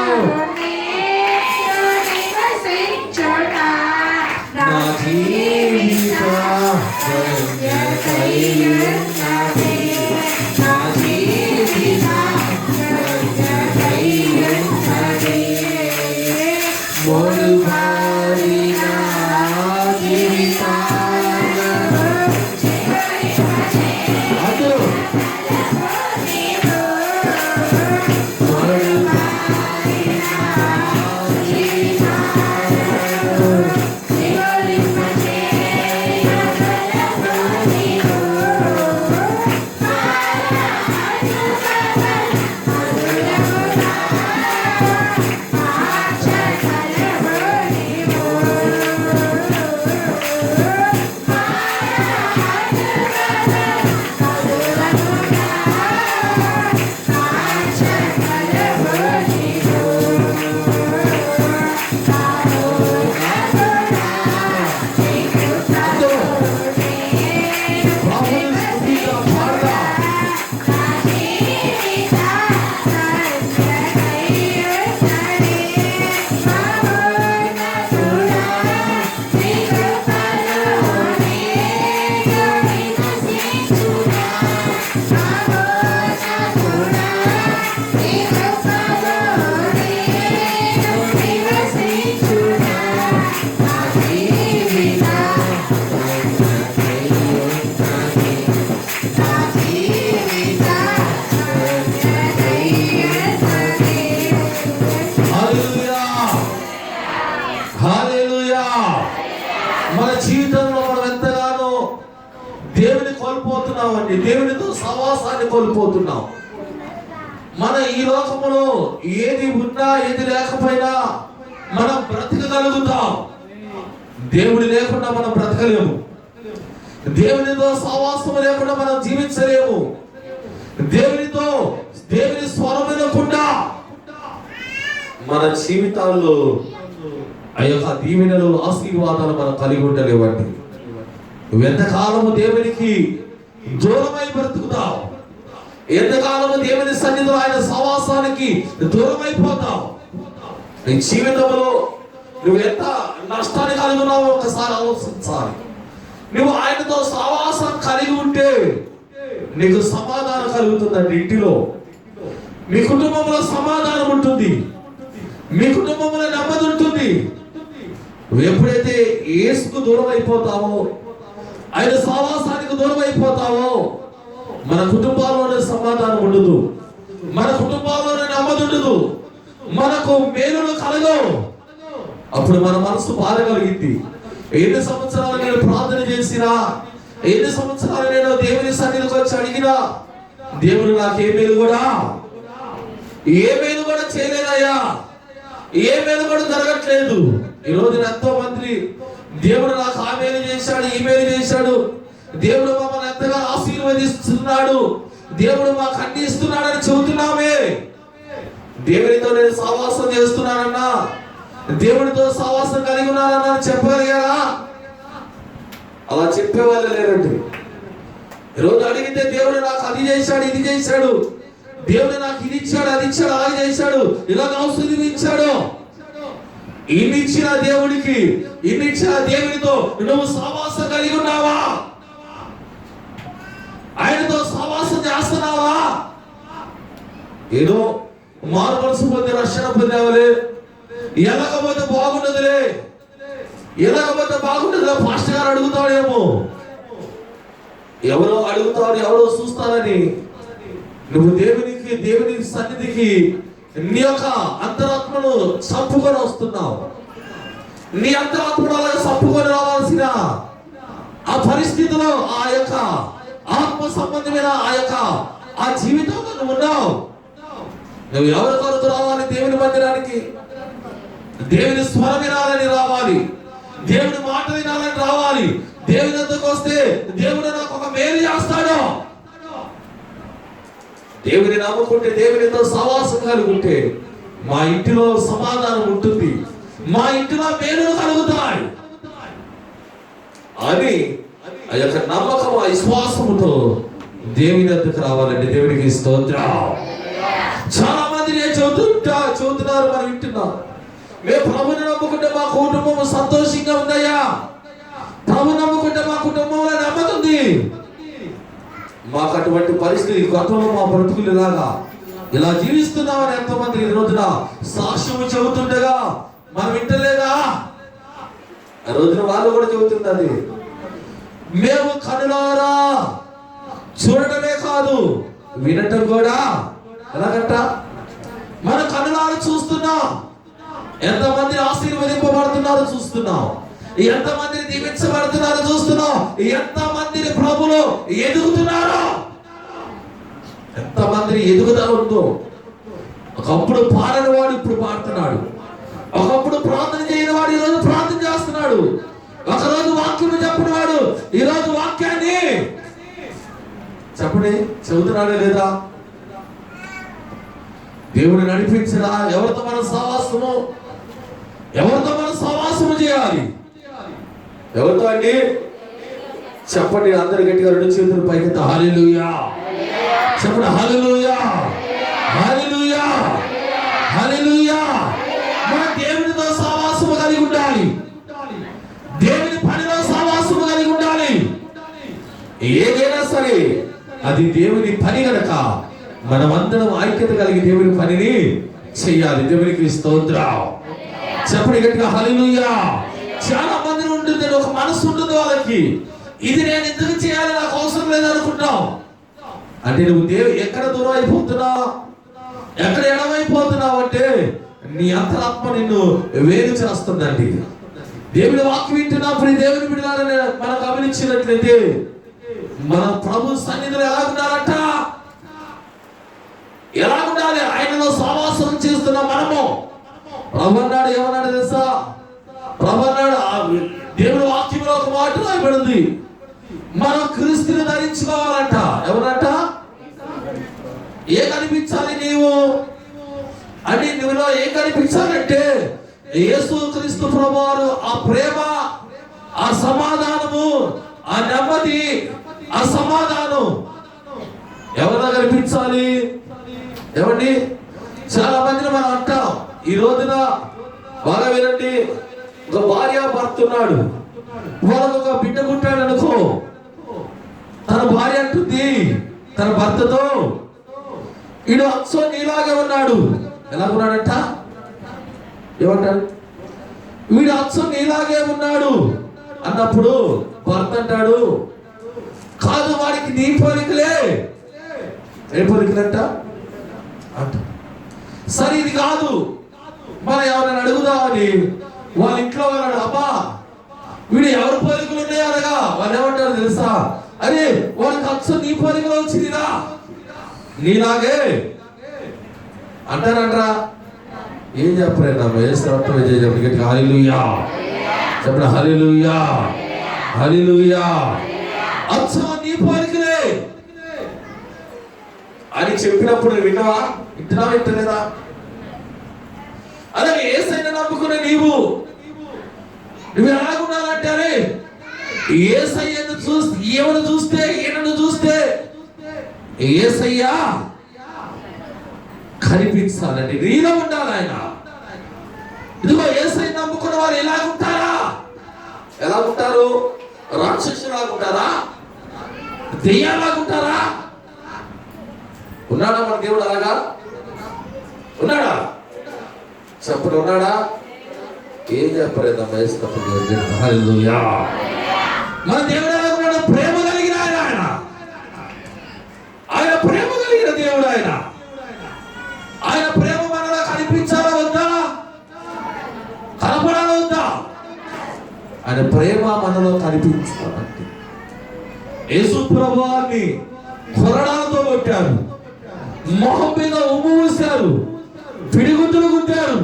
నా జీవిత ధన్యతయున్నది, నా జీవిత ధన్యతయున్నది. మోడుబారిన జీవితాలను అదో దేవుని కోల్పోతున్నాం అండి. దేవునితో సహవాసాన్ని కోల్పోతున్నాం. మన ఈ లోకములో ఏది ఉన్నా ఏది లేకపోయినా మనం బ్రతకగలుగుతాం. దేవుడు లేకుండా మనం బ్రతకలేము. దేవునితో సహవాసం లేకుండా మనం జీవించలేము. దేవుని స్వరం వినకుండా మన జీవితాల్లో ఆ యొక్క దీవెనలు ఆశీర్వాదాలు మనం కలిగి ఉండలేవండి. ఎంతకాలము దేవునికి దూరమై బ్రతుకుతావు, ఎంతకాలము దేవుని సన్నిధిలో ఆయన సహవాసానికి దూరమైపోతావు. నీ జీవితంలో నువ్వు ఎంత నష్టాన్ని కలిగి ఉన్నావో ఒకసారి ఆలోచించాలి. నువ్వు ఆయనతో సహవాసం కలిగి ఉంటే నీకు సమాధానం కలుగుతుందండి. ఇంటిలో మీ కుటుంబంలో సమాధానం ఉంటుంది, మీ కుటుంబంలో నెమ్మది ఉంటుంది. నువ్వు ఎప్పుడైతే యేసుకు దూరం అయిపోతావో, ఆయన సహవాసానికి దూరం అయిపోతావో, మన కుటుంబాల్లోనే సమాధానం ఉండదు, మన కుటుంబాల్లోనే నెమ్మది ఉండదు, మనకు మేలులు కలగవు. అప్పుడు మన మనసు బాధ కలిగింది. ఎన్ని సంవత్సరాలు నేను ప్రార్థన చేసినా, ఎన్ని సంవత్సరాలు నేను దేవుని సన్నిధికి వచ్చి అడిగినా దేవుడు నాకు ఏ మేలు కూడా చేయలేదయ్యా, ఏ మేలు కూడా జరగట్లేదు. ఈ రోజు ఎంతో మంది దేవుడు నాకు ఆ మేలు చేశాడు, ఈ మేలు చేశాడు, దేవుడు మమ్మల్ని ఎంతగా ఆశీర్వదిస్తున్నాడు, దేవుడు మాకు అన్ని ఇస్తున్నాడని చెబుతున్నామే. దేవునితో నేను సహవాసం చేస్తున్నానన్నా, దేవుడితో సహవాసం కలిగి ఉన్నానన్నా చెప్పగలిగారా? అలా చెప్పేవాళ్ళు లేరండి. ఈరోజు అడిగితే దేవుడు నాకు అది చేశాడు, ఇది చేశాడు, దేవుడు నాకు ఇది ఇచ్చాడు, అది ఇచ్చాడు, అలా చేశాడు, ఇలా ఔషధం ఇచ్చాడు. ఇన్ని ఇచ్చిన దేవుడికి, ఇన్ని ఇచ్చిన దేవునితో నువ్వు సహవాసం కలిగి ఉన్నావా? ఆయనతో సహవాసం చేస్తున్నావా? ఏదో మారు మనసు పొంది రక్షణ పొందేవాలే, ఎలాగపోతే బాగుండదులే, ఎలాగపోతే బాగుండదులే పాస్టర్ గారు అడుగుతాడేమో, ఎవరో అడుగుతాడు, ఎవరో చూస్తారని నువ్వు దేవుని సన్నిధికి నీ యొక్క అంతరాత్మను చంపుకొని వస్తున్నావు. నీ అంతరాత్మను అలాగే చంపుకొని రావాల్సిన ఆ పరిస్థితిలో ఆ యొక్క ఆత్మ సంబంధమైన ఆ జీవితంలో నువ్వు ఉన్నావు. నువ్వు ఎవరి కొరకు రావాలి? దేవుని మందిరానికి, దేవుని స్వరం వినాలని రావాలి, దేవుని మాట వినాలని రావాలి. దేవుని వద్దకు వస్తే దేవుడు నాకు ఒక మేలు చేస్తాడు. దేవుని నమ్ముకుంటే, దేవునితో సహవాసం కలుగుంటే మా ఇంటిలో సమాధానం ఉంటుంది, మా ఇంటిలో మేలులు కలుగుతాయి అని ఆ యొక్క నమ్మకం, ఆ విశ్వాసముతో దేవుని వద్దకు రావాలండి. దేవునికి స్తోత్రం. చాలా మంది నేను చదువుతున్నారు, మనం వింటున్నాం. మేము ప్రభుని నమ్ముకుంటే మా కుటుంబం సంతోషంగా ఉందయ్యా, ప్రభు నమ్ముకుంటే మా కుటుంబంలో నెమ్మది ఉంది. మాకు అటువంటి పరిస్థితి గతంలో మా బ్రతుకులు ఇలా జీవిస్తున్నామని ఎంతమంది ఈ రోజున సాక్ష్యము చెబుతుండగా మనం వింటలేదా? ఆ రోజున వాళ్ళు కూడా చెబుతున్నది. మేము కనులారా చూడటమే కాదు, వినటం కూడా. ఎలాగంట? మన కనులారా చూస్తున్నాం, ఎంతమంది ఆశీర్వదింపబడుతున్నారో చూస్తున్నాం, ఎంతమందిని దీవించబడుతున్నారో చూస్తున్నాం, ఎంతమందిని ప్రభులో ఎదుగుతున్నారో, ఎంతమందిని ఎదుగుదల ఉందో. ఒకప్పుడు పాడని వాడు ఇప్పుడు పాడుతున్నాడు, ఒకప్పుడు ప్రార్థన చేయని వాడు ఈరోజు ప్రార్థన చేస్తున్నాడు, ఒకరోజు వాక్యం చెప్పిన వాడు ఈరోజు వాక్యాన్ని చెప్పండి చెబుతున్నాడే లేదా? దేవుడు నడిపించరా? ఎవరితో మనం సహవాసము చేయాలి? ఎవరితో అండి? చెప్పండి అందరు గట్టిగా, రెండు చేతులు పైకి. హల్లెలూయా చెప్పండి. హల్లెలూయా, హల్లెలూయా, హల్లెలూయా. మన దేవునితో సహవాసము కలిగి ఉండాలి, దేవుని పనిలో సహవాసము కలిగి ఉండాలి. ఏదైనా సరే అది దేవుని పని గనక మనమందరం ఐక్యత కలిగి దేవుని పనిని చెయ్యాలి. దేవునికి స్తోత్రం. చెప్పండి గట్టిగా హల్లెలూయా. చాలా మంది ఉంటుంది, ఒక మనసు ఉంటుంది వాళ్ళకి, ఇది నేను ఎందుకు చేయాలి, నాకు అవసరం లేదు అనుకుంటాం. అంటే నువ్వు ఎక్కడ దూరం అయిపోతున్నావు, ఎక్కడ ఎడమైపోతున్నావు అంటే నీ అంతరాత్మ నిన్ను వేరు చేస్తుందండి. దేవుని వాక్యం వింటున్నప్పుడు దేవుని బిడ్డలారా మనం గమనించినట్లయితే మన ప్రభు సన్నిధిలో ఎలా ఉండాలంట? ఎలా ఉండాలి? ఆయనలో సహవాసం చేస్తున్న మనము. ప్రభు అన్నాడు, ఏమన్నాడు తెలుసా? ప్రభు అన్నాడు, దేవుడి వాక్యంలో ఒక మాట రాయబడింది, మనం క్రీస్తుని ధరించుకోవాలంట. ఎవరంట? ఏ కనిపించాలి నీవు అని? నువ్వులో ఏం కనిపించాలంటే యేసు క్రీస్తు ప్రభువారు ఆ ప్రేమ, ఆ సమాధానము, ఆ నెమ్మది, ఆ సమాధానం ఎవరిలో కనిపించాలి? ఏమండి, చాలా మందిని మనం అంటాం ఈ రోజున. బాగా వినండి, ఒక భార్య భర్త ఉన్నాడు, వాళ్ళకు ఒక బిడ్డ పుట్టాడు అనుకో, తన భార్య అంటుంది తన భర్తతో, ఈడు అచ్చో నీలాగే ఉన్నాడు. ఎలా ఉన్నాడంట? ఏమంటాడు? వీడు అచ్చో నీలాగే ఉన్నాడు అన్నప్పుడు భర్త అంటాడు, కాదు వాడికి నీ పోలికలే. ఏ పోలికలంట అంట. సరే ఇది కాదు, మనం ఎవరైనా అడుగుదామని వాళ్ళ ఇంట్లో వాళ్ళడు, అబ్బా వీడు ఎవరి పోలికలు ఉన్నాయో అనగా వాళ్ళు ఏమంటారు తెలుసా? అరే వాడికి అచ్చో నీ పోలికలు వచ్చిందిరా, నీలాగే అంటారంటరా. ఏం చెప్పలేదా? చెప్పండి హల్లెలూయా, చెప్పండి హల్లెలూయా, హల్లెలూయా. అచ్చో నీ పోలికలే అని చెప్పినప్పుడు విన్నావా? వింటలేదా? అదే యేసయ్యను నమ్ముకునే నువ్వు ఎలాగున్నావంటే, అరే యేసయ్యను చూస్తే, ఈయనను చూస్తే, ఈయనను చూస్తే యేసయ్య కనిపించాలంటే నీలో ఉండాలి ఆయన. ఇదిగో యేసయ్యను నమ్ముకున్న వారు ఎలాగుంటారా? ఎలా ఉంటారు? రాక్షసులాగుంటారా? దెయ్యాలాగుంటారా? ఉన్నాడా మన దేవుడు? అలాగా ఉన్నాడా? చెప్పండి, ఉన్నాడా? ఏం చెప్పలేదమ్మా? హల్లెలూయా. మన దేవుడు ఎలా ఉన్నాడు? ప్రేమ కలిగిన ఆయన. ఆయన ప్రేమ కలిగిన దేవుడు. ఆయన ప్రేమ మనలో కనిపించాలా వద్దా? కనపడాలా వద్దా? ఆయన ప్రేమ మనలో కనిపించాలంటే యేసు ప్రభువాన్ని కొరడాలతో కొట్టారు, మొహం మీద ఉమ్ము మూశారు, పిడిగుద్దులు గుద్దారు,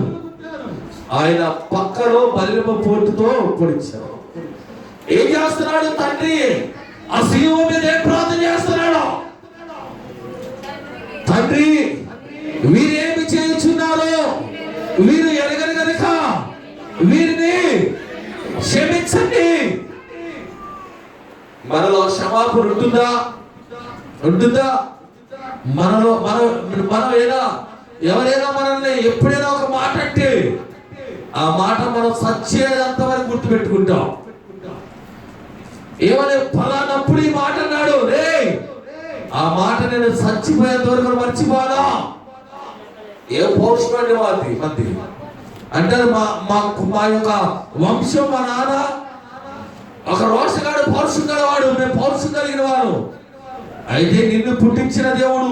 ఆయన పక్కలో బలిమ పోటుతో పొడిచారు. ఏం చేస్తున్నాడు తండ్రి? ఆ శిలువ మీద ఏం ప్రార్థన చేస్తున్నాడు? తండ్రి వీరేమి చేయుచున్నారో వీరు ఎరగరు గనుక వీరిని క్షమించండి. మనలో క్షమాపణ ఉంటుందా? ఉంటుందా? మనలో మనం ఎవరైనా మనల్ని ఎప్పుడైనా ఒక మాట అంటే ఆ మాట మనం సచ్చేదంత వరకు గుర్తుపెట్టుకుంటాం. ఏమని? ఫలానప్పుడు ఈ మాట అన్నాడు, రే ఆ మాట నేను చచ్చిపోయేంత వరకు మర్చిపోనా? ఏ పౌరుషమండి మంది అంటారు. మా యొక్క వంశం, మా నాన్న ఒక రోషగాడు, పౌరుషం గలవాడు, మేము పౌరుషం కలిగిన వాడు. అయితే నిన్ను పుట్టించిన దేవుడు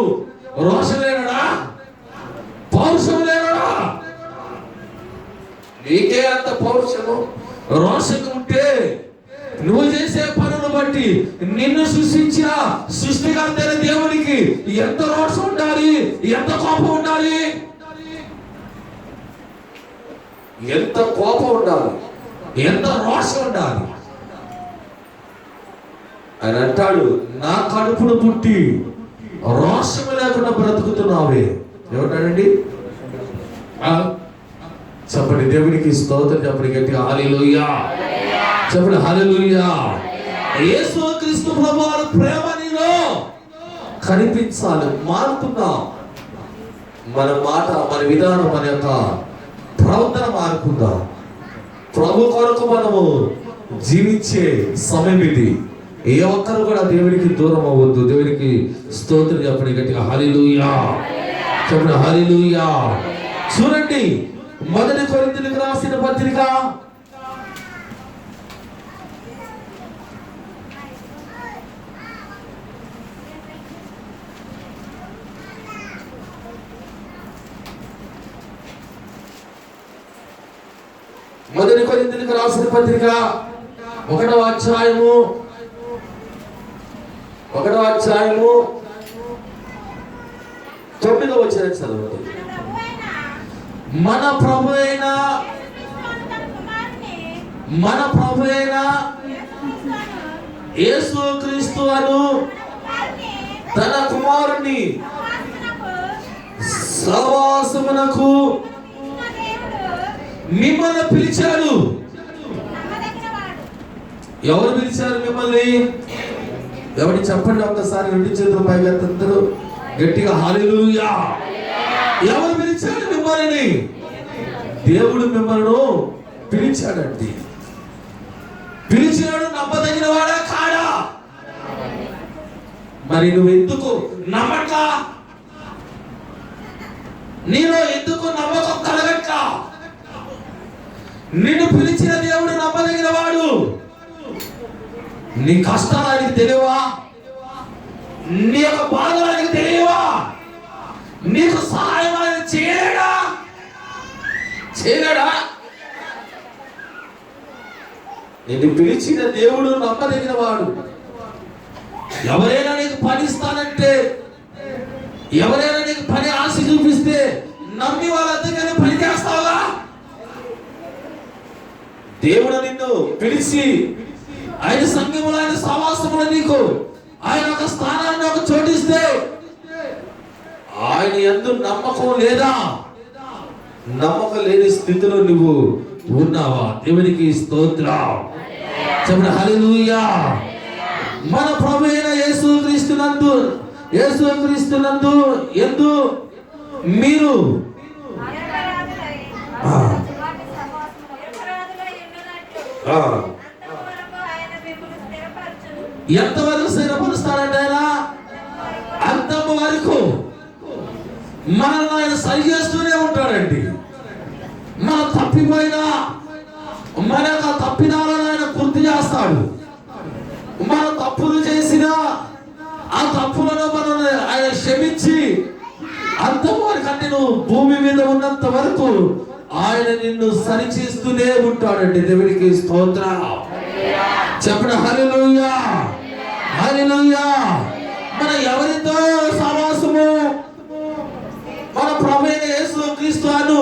రోషం లేనడా? పౌరుషం లేనడా? నీకే అంత పౌరుషము, రోషం ఉంటే నువ్వు చేసే పనులు బట్టి నిన్ను సృష్టించిన సృష్టికర్త దేవుడికి ఎంత రోషం ఉండాలి, ఎంత కోపం ఉండాలి, ఎంత కోపం ఉండాలి, ఎంత రోషం ఉండాలి. ఆయన అంటాడు, నా కడుపును పుట్టి రోషము లేకుండా బ్రతుకుతున్నావే. ఏమంటాడండి? చెప్పండి, దేవునికి స్తోత్రం చెప్పండి గట్టిగా హల్లెలూయా, చెప్పండి హల్లెలూయా. యేసు క్రీస్తు ప్రభువారి ప్రేమ నీలో కనిపించాలి. మారుతున్నాం, మన మాట, మన విధానం, మన యొక్క ప్రవర్తన మారుకుందాం. ప్రభు కొరకు మనము జీవించే సమయం ఇది. ఏ ఒక్కరు కూడా దేవునికి దూరం అవ్వద్దు. దేవునికి స్తోత్రం చెప్పండి గట్టిగా హల్లెలూయా, చెప్పండి హల్లెలూయా. చూడండి, 1 కొరింథీయులకు రాసిన పత్రిక 1 కొరింథీయులకు రాసిన పత్రిక 1వ అధ్యాయము 1వ అధ్యాయము 9వ వచనం చదవండి. మన ప్రభు అయిన యేసుక్రీస్తు అను తన కుమారుని సహవాసమునకు మిమ్మల్ని పిలిచాడు. ఎవరు పిలిచారు మిమ్మల్ని? ఎవరి చెప్పండి ఒక్కసారి, 2 చేతులు పైకెత్తందరూ గట్టిగా హల్లెలూయా. ఎవరు పిలిచాడు మిమ్మల్ని? దేవుడు మిమ్మల్ని పిలిచాడండి. పిలిచాడు, నమ్మదగిన వాడా కాడా? మరి నువ్వు ఎందుకు నమ్మట్లా? నీలో ఎందుకు నమ్మకం కలగట్లా? నిన్ను పిలిచిన దేవుడు నమ్మదగిన వాడు. నీ కష్టాలు ఆయనకి తెలియవా? నీ యొక్క బాధలు ఆయనకి తెలియవా? నీకు సహాయం ఆయన చేయలేడా? నిన్ను పిలిచిన దేవుడు నమ్మదగిన వాడు. ఎవరైనా నీకు పని ఇస్తానంటే, ఎవరైనా నీకు పని ఆశ చూపిస్తే నమ్మి వాళ్ళందరికీ పని చేస్తావా? దేవుడు నిన్ను పిలిచి ఆయన సంఘములో, ఆయన సహవాసములో నీకు ఆయన ఒక స్థానాన్ని, ఒక చోటిస్తే ఆయన యందు నమ్మకం లేదా? నమ్మకం లేని స్థితిలో నువ్వు ఉన్నావా? దేవునికి స్తోత్రం. చెప్పండి హల్లెలూయా. మన ప్రభు అయిన యేసుక్రీస్తునందు యందు మీరు ఎంతవరకు స్థిరపరుస్తాడంటే ఆయన అంతము వరకు మనల్ని ఆయన సరి చేస్తూనే ఉంటాడండి. మన తప్పిపోయినా మన యొక్క తప్పిదాలను ఆయన గుర్తు చేస్తాడు. మన తప్పులు చేసినా ఆ తప్పులను మనం ఆయన క్షమించి అంతము వరకు, అంటే నువ్వు భూమి మీద ఉన్నంత వరకు ఆయన నిన్ను సరిచేస్తూనే ఉంటాడండి. దేవునికి స్తోత్రం. చెప్పండి హల్లెలూయా, హల్లెలూయా. మన ఎవరితో సహవాసము? మన ప్రభువైన యేసుక్రీస్తు అను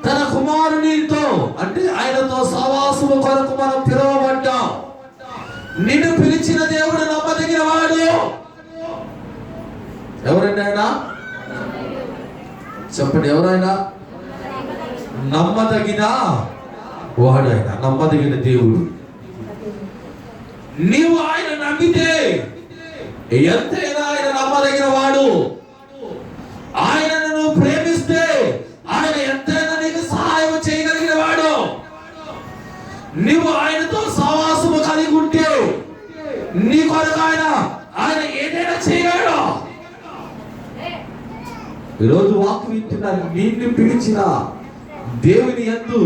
తన కుమారునితో, అంటే ఆయనతో సహవాసము కొరకు మనం పిలువబడ్డాం. నిన్ను పిలిచిన దేవుడు నమ్మదగిన వాడు. ఎవరండి ఆయన? చెప్పండి, ఎవరైనా? నమ్మదగిన వాడు ఆయన, నమ్మదగిన దేవుడు. నీవు ఆయన నమ్మితే ఎంతైనా ఆయన నమ్మదగిన వాడు. ఆయనను నువ్వు ప్రేమిస్తే ఆయన ఎంతైనా నీకు సహాయం చేయగలిగిన వాడు. నువ్వు ఆయనతో సహవాసము కలిగి ఉంటే నీ కొరకు ఆయన ఏదైనా చేయగలడు. ఈరోజు వాక్యం వింటున్నారు. నిన్ను పిలిచిన దేవుని యందు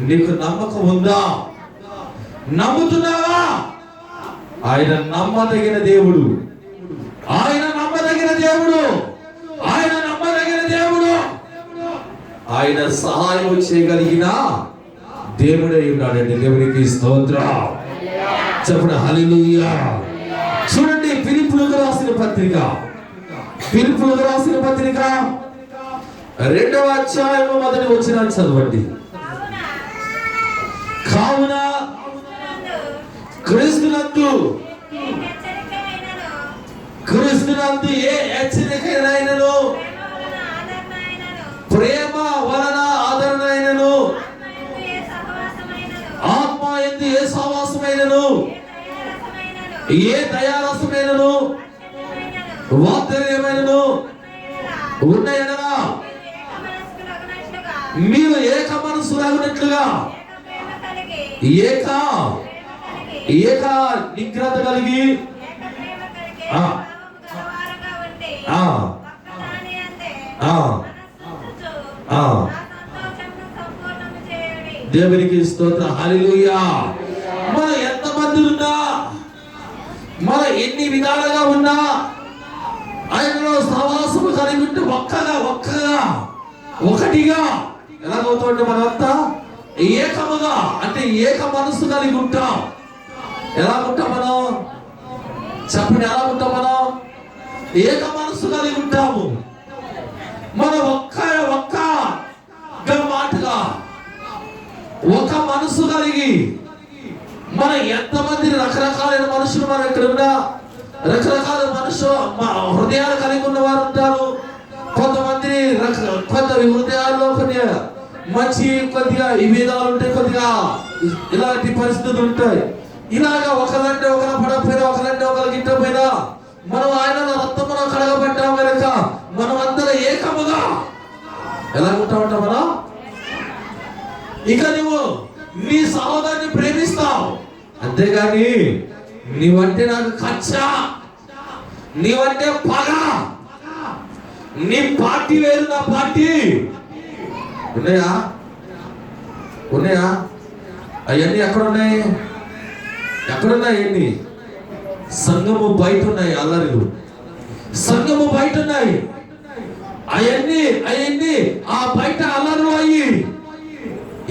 నీకు నమ్మకం ఉందా? నమ్ముతున్నావా? ఆయన నమ్మదగిన దేవుడు. ఆయన నమ్మదగిన దేవుడు. ఆయన నమ్మదగిన దేవుడు. ఆయన సహాయం చేయగలిగిన దేవుడై ఉన్నాడండి. దేవునికి స్తోత్రం. చెప్పండి హల్లెలూయా. చూడండి, ఫిలిప్పీయులకు రాసిన పత్రిక 2వ అధ్యాయము 1వ వచనాన్ని చదవండి. కావున క్రీస్తునందు ఏ హెచ్చరికైనను, ప్రేమ వలన ఆదరణైనను, ఆత్మ యందు ఏ సహవాసమైనను, ఏ దయారసమైనను, వాత్సల్యమైనను ఉన్న ఎడల మీరు ఏక మనస్సులాగునట్లుగా ఏక నిగ్రహత కలిగి దేవునికి స్తోత్రం. హల్లెలూయా. మన ఎంతమంది ఉన్నా, మన ఎన్ని విధాలుగా ఉన్నా, ఆయనలో సహవాసము కలిగి ఉంటే ఒకటిగా ఎలాగవుతుంటే మనంతా ఏకముగా, అంటే ఏక మనస్సు కలిగి ఉంటాం. ఎలా ఉంటాం మనం? చెప్పండి, ఎలా ఉంటాం మనం? ఏక మనసు కలిగి ఉంటాము. మనం ఒక్క మాటగా ఒక మనసు కలిగి, మనం ఎంతమంది రకరకాలైన మనుషులు మనం ఇక్కడ ఉన్నా, రకరకాల హృదయాలు కలిగి ఉన్న వారు ఉంటారు. కొంతమంది కొంత హృదయాల్లో కొన్ని మంచి, కొద్దిగా విభేదాలు ఉంటాయి, కొద్దిగా ఇలాంటి పరిస్థితులు ఉంటాయి. ఇలాగా ఒకరంటే ఒకరు పడకపోయినా, ఒకరంటే ఒకరు గిట్టపోయినా, మనం ఆయన రక్తములో కడగబడ్డాం కనుక మనం అందరం ఏకముగా ఎలా ఉంటామంట మనం. ఇక నువ్వు నీ సహోదరుని ప్రేమిస్తావు, అంతేగాని నీవంటే నాకు కచ్చ, నీవంటే పగ, నీ పార్టీ వేరు నా పార్టీ ఉన్నాయా? అవన్నీ ఎక్కడున్నాయి? అవన్నీ సంఘము బయట ఉన్నాయి. అల్లరిలు సంఘము బయట ఉన్నాయి. అవన్నీ ఆ బయట అల్లరులు అయ్యి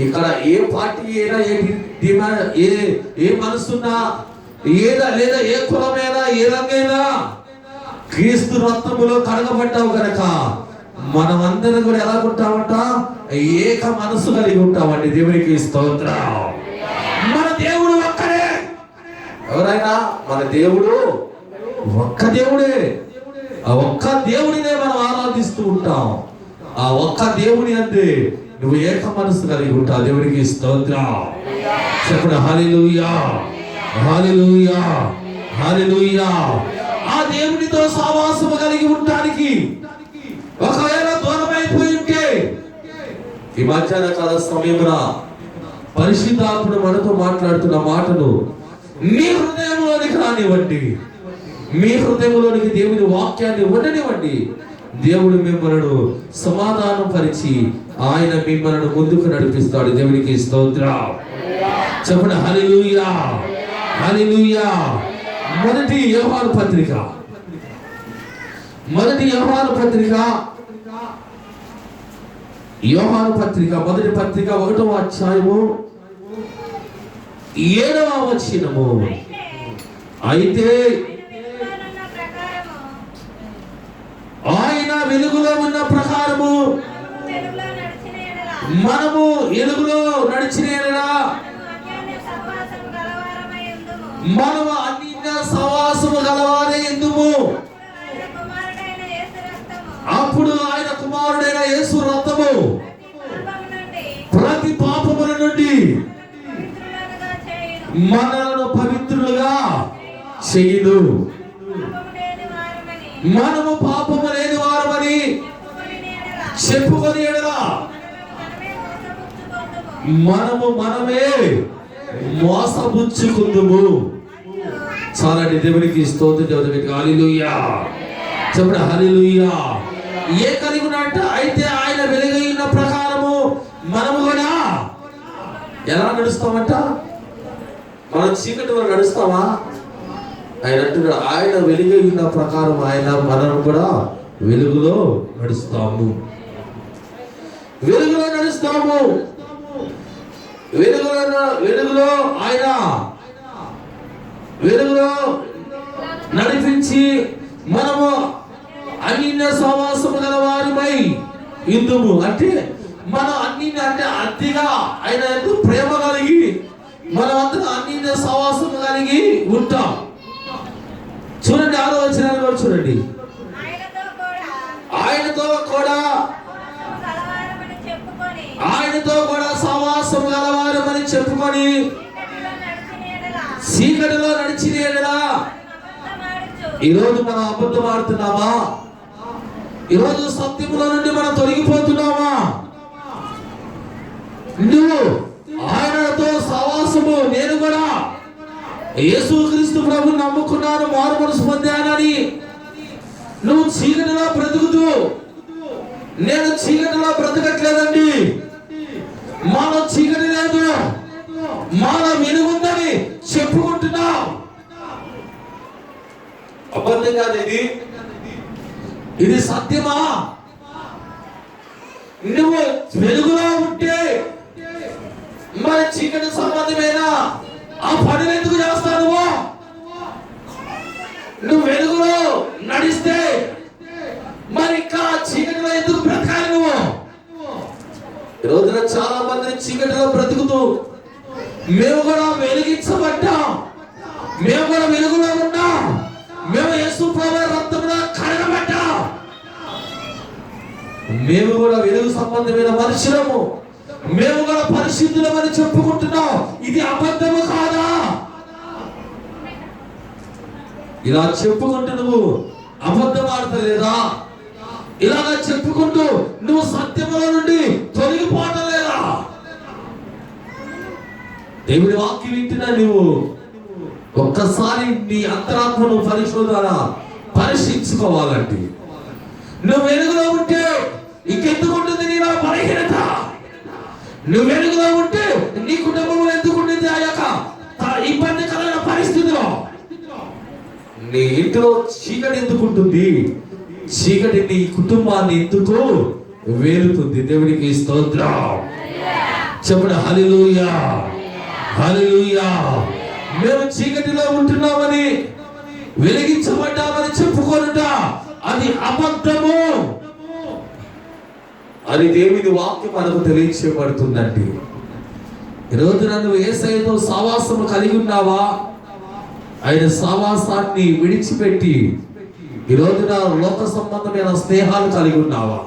ఇక్కడ ఏ పార్టీ అయినా, ఏ మనసున్నా, లేదా ఏ కులమైనా, ఏ రంగైనా క్రీస్తు రక్తములో కడగబడ్డావు కనుక మనమందరం కూడా ఎలా ఉంటామంట? ఏక మనసు కలిగి ఉంటామండి. దేవునికి స్తోత్రం. మన దేవుడు ఒక్కడే. ఎవరైనా మన దేవుడు ఒక్క దేవుడే. ఆ ఒక్క దేవుడినే మనం ఆరాధిస్తూ ఉంటాం. ఆ ఒక్క దేవుని అంతే నువ్వు ఏక మనసు కలిగి ఉంటావు. దేవునికి స్తోత్రం. చెప్పండి హల్లెలూయా, హల్లెలూయా, హల్లెలూయా. ఆ దేవునితో సహవాసము కలిగి ఉండడానికి ఒకవేళ దూరమైపోయి ఉంటే ఈ మధ్యాహ్న కాల సమయమున పరిశుద్ధాత్ముడు మనతో మాట్లాడుతున్న మాటను మీ హృదయంలోనికి రానివ్వండి. మీ హృదయంలోనికి దేవుని వాక్యాన్ని ఉండనివ్వండి. దేవుడు మిమ్మల్ని సమాధానం పరిచి ఆయన మిమ్మల్ని ముందుకు నడిపిస్తాడు. దేవునికి స్తోత్రం. చెప్పండి హల్లెలూయా, హల్లెలూయా. మొదటి యోహాను పత్రిక మొదటి పత్రిక 1వ అధ్యాయము 7వ వచనము. అయితే ఆయన వెలుగులో ఉన్న ప్రకారము మనము వెలుగులో నడిచిన ఎడల మనము అన్నింటిలో సహవాసము గలవారే ఎందుము. అప్పుడు ఆయన కుమారుడైన యేసు రక్తము ప్రతి పాపముల నుండి మనలను పవిత్రులుగా చేయును. మనము పాపము లేని వారమని చెప్పుకొని ఎడల మనమే మోసపుచ్చుకుందుము. చాలండి. దేవునికి స్తోత్రం. హల్లెలూయా. చెప్పండి హల్లెలూయా. ఏ కలిగి ఉన్నట్టు అయితే ఆయన వెలుగైన ప్రకారము మనము కూడా ఎలా నడుస్తామంట? మనం చీకటిలో నడుస్తామా? ఆయన అంటున్నాడు, ఆయన వెలుగైన ప్రకారం మనం కూడా వెలుగులో నడుస్తాము. వెలుగులో ఆయన వెలుగులో నడిపించి మనము అన్నిన్య సహవాసము గల వారిపై ఇందుము. అంటే మనం అంటే అతిగా ఆయన ఎంతో ప్రేమ కలిగి మనం అందరం అన్నిన్య సహవాసము కలిగి ఉంటాం. చూడండి 6వ వచనాన్ని కూడా చూడండి. ఆయనతో కూడా సహవాసము గలవారమని చెప్పుకొని చీకటిలో నడిచిన ఎడల. ఈరోజు మనం అబద్ధం ఆడుతున్నామా? ఈరోజు సత్యములో నుండి మనం తొలగిపోతున్నామా? నువ్వు ఆయనతో సహవాసము, నేను కూడా యేసుక్రీస్తు ప్రభువుని నమ్ముకున్నాను, మారు మనసు పొందానని నువ్వు చీకటిలో బ్రతుకుతూ, నేను చీకటిలో బ్రతకట్లేదండి, మాలో చీకటి లేదు, మాలో వెలుగుందని చెప్పుకుంటున్నావు. అబద్ధం కాదు ఇది సత్యమా? నువ్వు వెలుగులో ఉంటే మరి చీకటి సంబంధమైన ఆ పనులు ఎందుకు చేస్తావు? నువ్వు వెలుగులో నడిస్తే మరి ఇంకా చీకటిలో ఎందుకు బ్రతకాలి నువ్వు? ఈ రోజున చాలా మంది చీకటిలో బ్రతుకుతూ మేము కూడా వెలిగించబడ్డాం, మేము కూడా వెలుగులో ఉన్నాం, మేము యేసు ప్రభువు రక్తంలో కడగబడ్డాం, మేము కూడా వెలుగు సంబంధమైన మనుషులము, మేము కూడా పరిశుద్ధులమని చెప్పుకుంటున్నాం. ఇది అబద్ధము కాదా? ఇలా చెప్పుకుంటూ నువ్వు అబద్ధం ఆడతలేదా? ఇలాగా చెప్పుకుంటూ నువ్వు సత్యముల నుండి తొలగిపోవటం లేదా? దేవుని వాక్యం వింటున్నా నువ్వు ఒక్కసారి నీ అంతరాత్మను పరిశోధన పరీక్షించుకోవాలంటే, నువ్వు వెలుగులో ఉంటే ఇంకెందుకుంటుంది నీలో బలహీనత? నువ్వు వెలుగులో ఉంటే నీ కుటుంబంలో ఎందుకుంటుంది ఆ యొక్క ఇబ్బందికరమైన పరిస్థితిలో? నీ ఇంట్లో చీకటి ఎందుకుంటుంది? చీకటి నీ కుటుంబాన్ని ఎందుకు వేలుతుంది? దేవునికి స్తోత్రం. చెప్పండి హల్లెలూయా, హల్లెలూయా. మేము చీకటిలో ఉంటున్నామని, వెలిగించబడ్డామని చెప్పుకోనుట అది అబద్ధము అని దేవుని వాక్యం మనకు తెలియచేయబడుతుందండి. ఈరోజు నువ్వు యేసయ్యతో సావాసము కలిగి ఉన్నావా? ఆయన సావాసాన్ని విడిచిపెట్టి ఈ రోజున లోక సంబంధమైన స్నేహాలు కలిగి ఉన్నావా?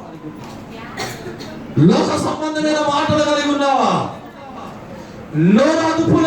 లోక సంబంధమైన మాటలు కలిగి ఉన్నావా? నోరు అదుపులే